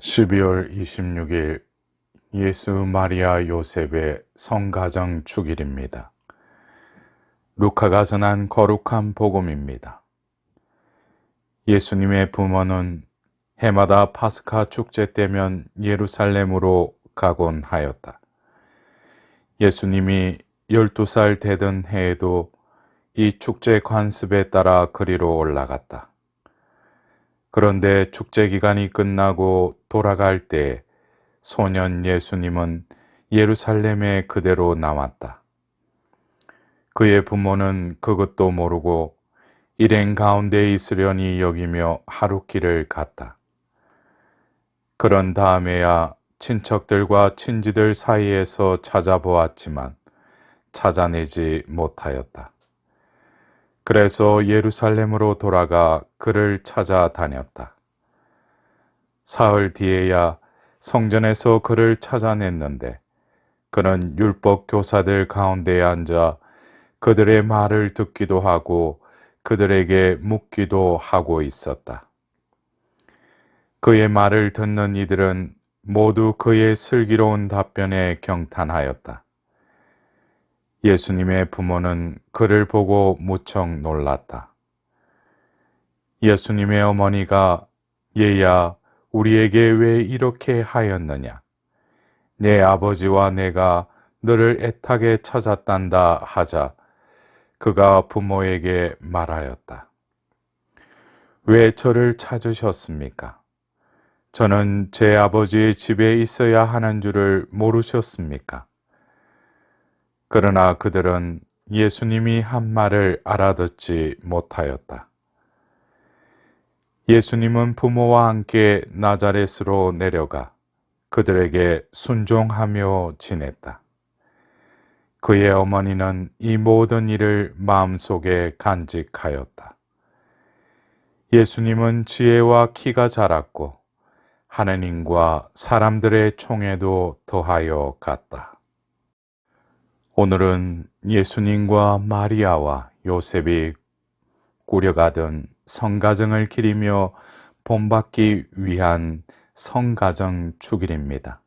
12월 26일 예수 마리아 요셉의 성가정 축일입니다. 루카가 전한 거룩한 복음입니다. 예수님의 부모는 해마다 파스카 축제 때면 예루살렘으로 가곤 하였다. 예수님이 12살 되던 해에도 이 축제 관습에 따라 그리로 올라갔다. 그런데 축제 기간이 끝나고 돌아갈 때 소년 예수님은 예루살렘에 그대로 남았다. 그의 부모는 그것도 모르고 일행 가운데 있으려니 여기며 하룻길을 갔다. 그런 다음에야 친척들과 친지들 사이에서 찾아보았지만 찾아내지 못하였다. 그래서 예루살렘으로 돌아가 그를 찾아다녔다. 사흘 뒤에야 성전에서 그를 찾아냈는데 그는 율법 교사들 가운데에 앉아 그들의 말을 듣기도 하고 그들에게 묻기도 하고 있었다. 그의 말을 듣는 이들은 모두 그의 슬기로운 답변에 경탄하였다. 예수님의 부모는 그를 보고 무척 놀랐다. 예수님의 어머니가 얘야 우리에게 왜 이렇게 하였느냐? 내 아버지와 내가 너를 애타게 찾았단다 하자 그가 부모에게 말하였다. 왜 저를 찾으셨습니까? 저는 제 아버지의 집에 있어야 하는 줄을 모르셨습니까? 그러나 그들은 예수님이 한 말을 알아듣지 못하였다. 예수님은 부모와 함께 나자렛으로 내려가 그들에게 순종하며 지냈다. 그의 어머니는 이 모든 일을 마음속에 간직하였다. 예수님은 지혜와 키가 자랐고 하느님과 사람들의 총애도 더하여 갔다. 오늘은 예수님과 마리아와 요셉이 꾸려가던 성가정을 기리며 본받기 위한 성가정 축일입니다.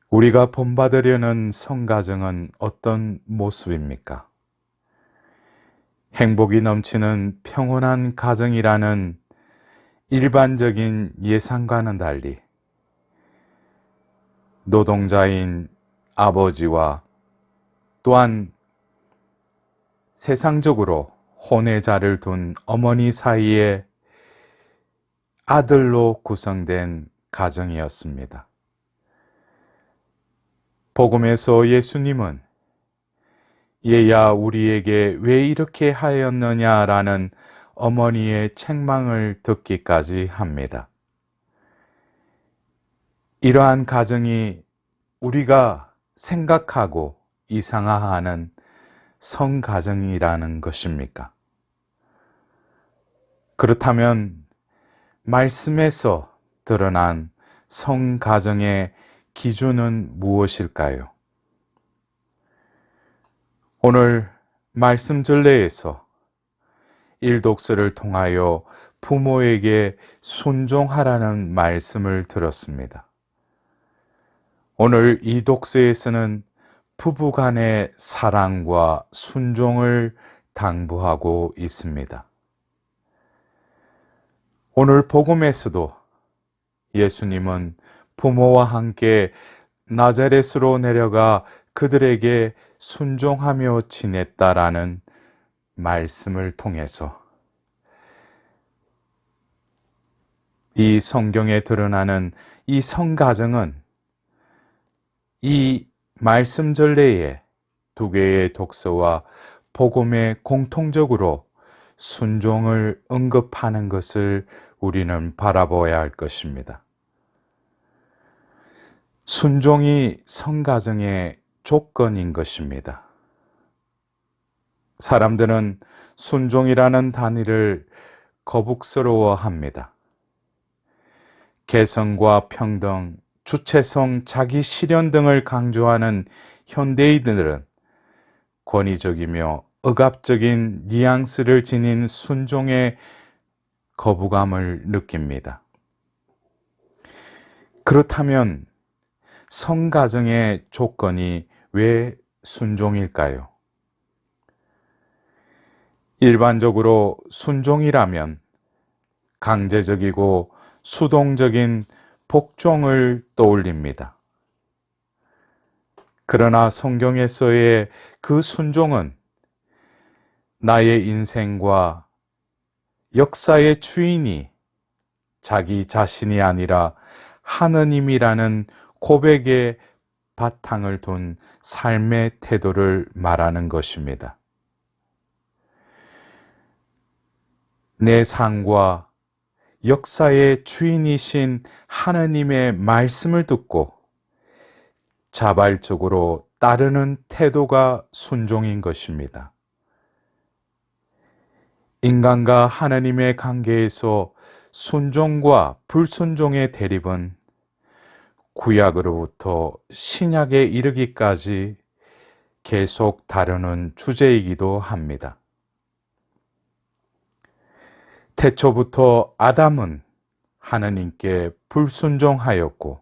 우리가 본받으려는 성가정은 어떤 모습입니까? 행복이 넘치는 평온한 가정이라는 일반적인 예상과는 달리 노동자인 아버지와 또한 세상적으로 혼외자를 둔 어머니 사이에 아들로 구성된 가정이었습니다. 복음에서 예수님은 얘야 우리에게 왜 이렇게 하였느냐라는 어머니의 책망을 듣기까지 합니다. 이러한 가정이 우리가 생각하고 이상화하는 성가정이라는 것입니까? 그렇다면 말씀에서 드러난 성가정의 기준은 무엇일까요? 오늘 말씀 전례에서 일독서를 통하여 부모에게 순종하라는 말씀을 들었습니다. 오늘 이 독서에서는 부부간의 사랑과 순종을 당부하고 있습니다. 오늘 복음에서도 예수님은 부모와 함께 나자렛으로 내려가 그들에게 순종하며 지냈다라는 말씀을 통해서 이 성경에 드러나는 이 성가정은 이 말씀 전례의 두 개의 독서와 복음에 공통적으로 순종을 언급하는 것을 우리는 바라보아야 할 것입니다. 순종이 성가정의 조건인 것입니다. 사람들은 순종이라는 단위를 거북스러워합니다. 개성과 평등, 주체성, 자기 실현 등을 강조하는 현대인들은 권위적이며 억압적인 뉘앙스를 지닌 순종의 거부감을 느낍니다. 그렇다면 성가정의 조건이 왜 순종일까요? 일반적으로 순종이라면 강제적이고 수동적인 복종을 떠올립니다. 그러나 성경에서의 그 순종은 나의 인생과 역사의 주인이 자기 자신이 아니라 하느님이라는 고백에 바탕을 둔 삶의 태도를 말하는 것입니다. 내 삶과 역사의 주인이신 하느님의 말씀을 듣고 자발적으로 따르는 태도가 순종인 것입니다. 인간과 하느님의 관계에서 순종과 불순종의 대립은 구약으로부터 신약에 이르기까지 계속 다루는 주제이기도 합니다. 태초부터 아담은 하느님께 불순종하였고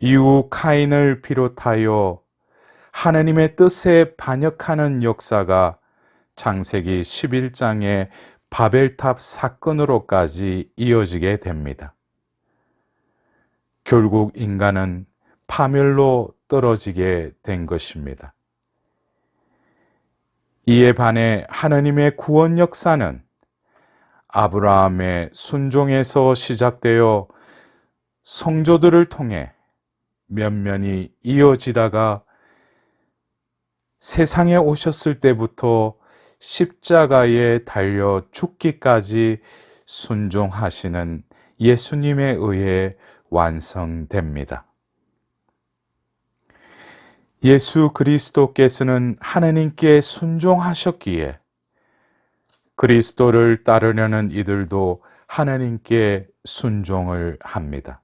이후 카인을 비롯하여 하느님의 뜻에 반역하는 역사가 창세기 11장의 바벨탑 사건으로까지 이어지게 됩니다. 결국 인간은 파멸로 떨어지게 된 것입니다. 이에 반해 하느님의 구원 역사는 아브라함의 순종에서 시작되어 성조들을 통해 면면이 이어지다가 세상에 오셨을 때부터 십자가에 달려 죽기까지 순종하시는 예수님에 의해 완성됩니다. 예수 그리스도께서는 하느님께 순종하셨기에 그리스도를 따르려는 이들도 하나님께 순종을 합니다.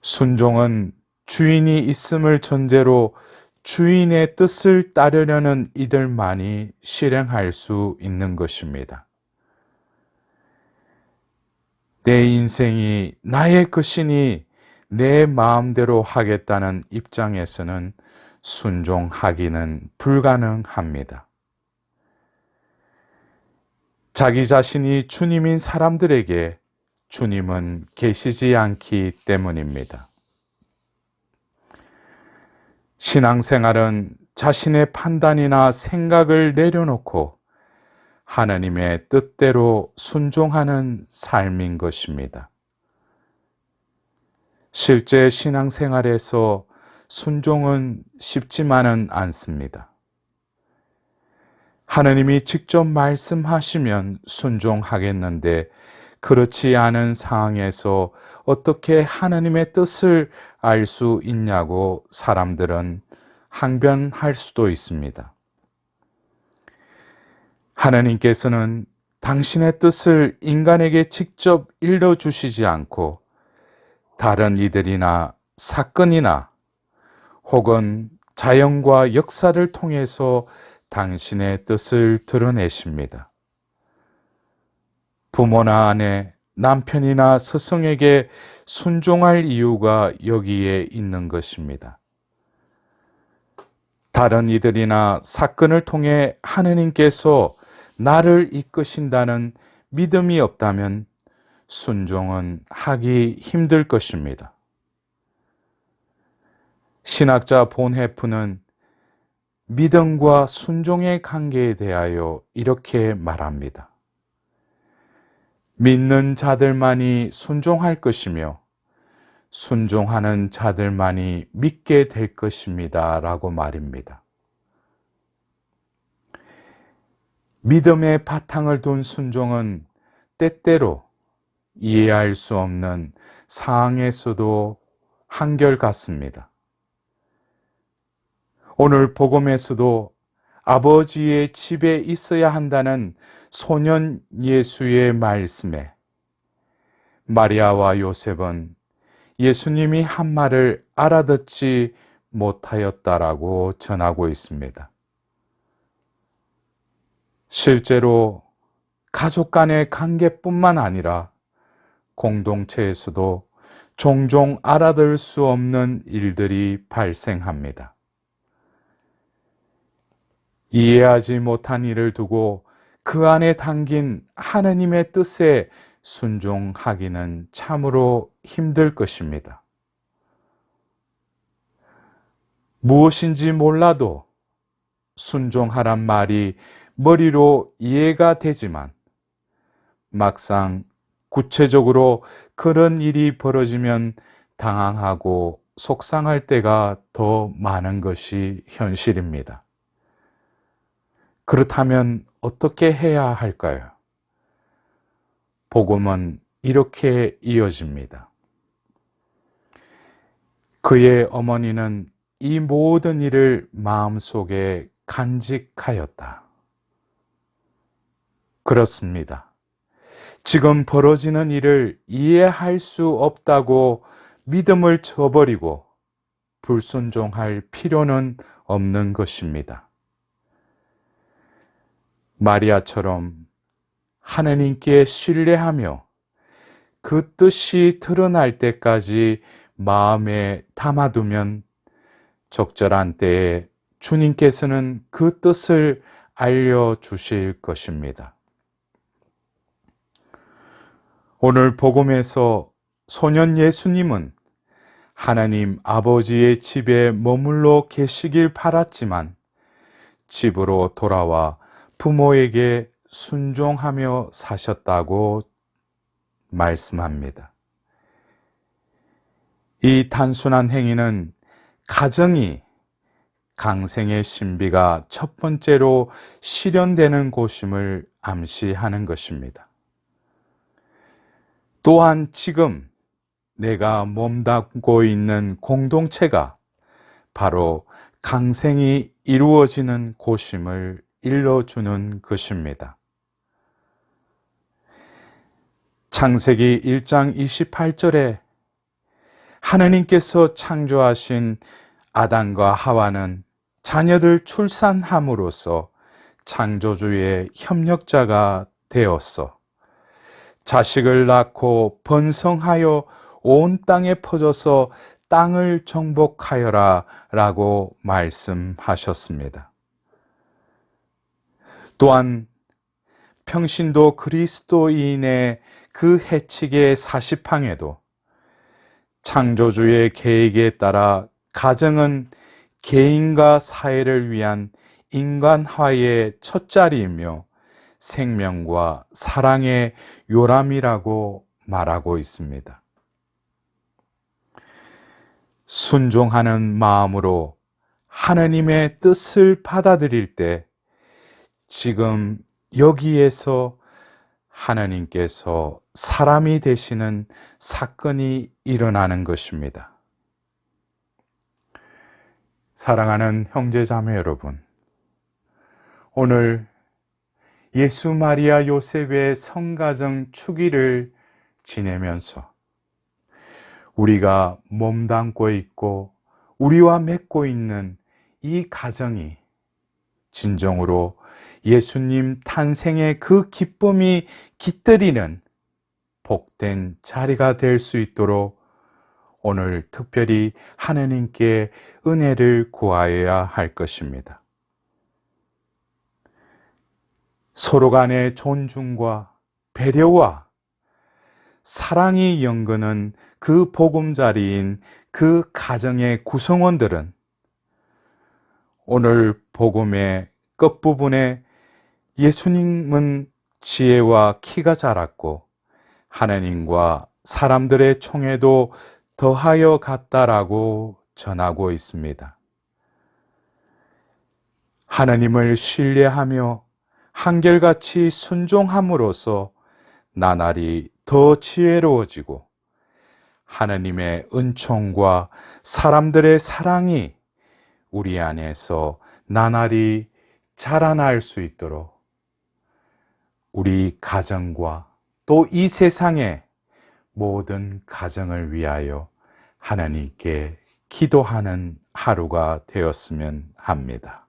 순종은 주인이 있음을 전제로 주인의 뜻을 따르려는 이들만이 실행할 수 있는 것입니다. 내 인생이 나의 것이니 내 마음대로 하겠다는 입장에서는 순종하기는 불가능합니다. 자기 자신이 주님인 사람들에게 주님은 계시지 않기 때문입니다. 신앙생활은 자신의 판단이나 생각을 내려놓고 하나님의 뜻대로 순종하는 삶인 것입니다. 실제 신앙생활에서 순종은 쉽지만은 않습니다. 하나님이 직접 말씀하시면 순종하겠는데 그렇지 않은 상황에서 어떻게 하나님의 뜻을 알 수 있냐고 사람들은 항변할 수도 있습니다. 하나님께서는 당신의 뜻을 인간에게 직접 일러주시지 않고 다른 이들이나 사건이나 혹은 자연과 역사를 통해서 당신의 뜻을 드러내십니다. 부모나 아내, 남편이나 스승에게 순종할 이유가 여기에 있는 것입니다. 다른 이들이나 사건을 통해 하느님께서 나를 이끄신다는 믿음이 없다면 순종은 하기 힘들 것입니다. 신학자 본헤프는 믿음과 순종의 관계에 대하여 이렇게 말합니다. 믿는 자들만이 순종할 것이며 순종하는 자들만이 믿게 될 것입니다. 라고 말입니다. 믿음의 바탕을 둔 순종은 때때로 이해할 수 없는 상황에서도 한결같습니다. 오늘 복음에서도 아버지의 집에 있어야 한다는 소년 예수의 말씀에 마리아와 요셉은 예수님이 한 말을 알아듣지 못하였다라고 전하고 있습니다. 실제로 가족 간의 관계뿐만 아니라 공동체에서도 종종 알아들 수 없는 일들이 발생합니다. 이해하지 못한 일을 두고 그 안에 담긴 하느님의 뜻에 순종하기는 참으로 힘들 것입니다. 무엇인지 몰라도 순종하란 말이 머리로 이해가 되지만 막상 구체적으로 그런 일이 벌어지면 당황하고 속상할 때가 더 많은 것이 현실입니다. 그렇다면 어떻게 해야 할까요? 복음은 이렇게 이어집니다. 그의 어머니는 이 모든 일을 마음속에 간직하였다. 그렇습니다. 지금 벌어지는 일을 이해할 수 없다고 믿음을 저버리고 불순종할 필요는 없는 것입니다. 마리아처럼 하느님께 신뢰하며 그 뜻이 드러날 때까지 마음에 담아두면 적절한 때에 주님께서는 그 뜻을 알려주실 것입니다. 오늘 복음에서 소년 예수님은 하나님 아버지의 집에 머물러 계시길 바랐지만 집으로 돌아와 부모에게 순종하며 사셨다고 말씀합니다. 이 단순한 행위는 가정이 강생의 신비가 첫 번째로 실현되는 곳임을 암시하는 것입니다. 또한 지금 내가 몸담고 있는 공동체가 바로 강생이 이루어지는 곳임을 일러주는 것입니다. 창세기 1장 28절에 하느님께서 창조하신 아담과 하와는 자녀들 출산함으로써 창조주의 협력자가 되었어. 자식을 낳고 번성하여 온 땅에 퍼져서 땅을 정복하여라 라고 말씀하셨습니다. 또한 평신도 그리스도인의 그 해치계 40항에도 창조주의 계획에 따라 가정은 개인과 사회를 위한 인간화의 첫자리이며 생명과 사랑의 요람이라고 말하고 있습니다. 순종하는 마음으로 하느님의 뜻을 받아들일 때 지금 여기에서 하나님께서 사람이 되시는 사건이 일어나는 것입니다. 사랑하는 형제자매 여러분, 오늘 예수 마리아 요셉의 성가정 축일을 지내면서 우리가 몸담고 있고 우리와 맺고 있는 이 가정이 진정으로 예수님 탄생의 그 기쁨이 깃들이는 복된 자리가 될 수 있도록 오늘 특별히 하느님께 은혜를 구하여야 할 것입니다. 서로 간의 존중과 배려와 사랑이 연근한 그 보금자리인 그 가정의 구성원들은 오늘 복음의 끝부분에 예수님은 지혜와 키가 자랐고 하나님과 사람들의 총애도 더하여 갔다라고 전하고 있습니다. 하나님을 신뢰하며 한결같이 순종함으로써 나날이 더 지혜로워지고 하나님의 은총과 사람들의 사랑이 우리 안에서 나날이 자라날 수 있도록 우리 가정과 또 이 세상의 모든 가정을 위하여 하나님께 기도하는 하루가 되었으면 합니다.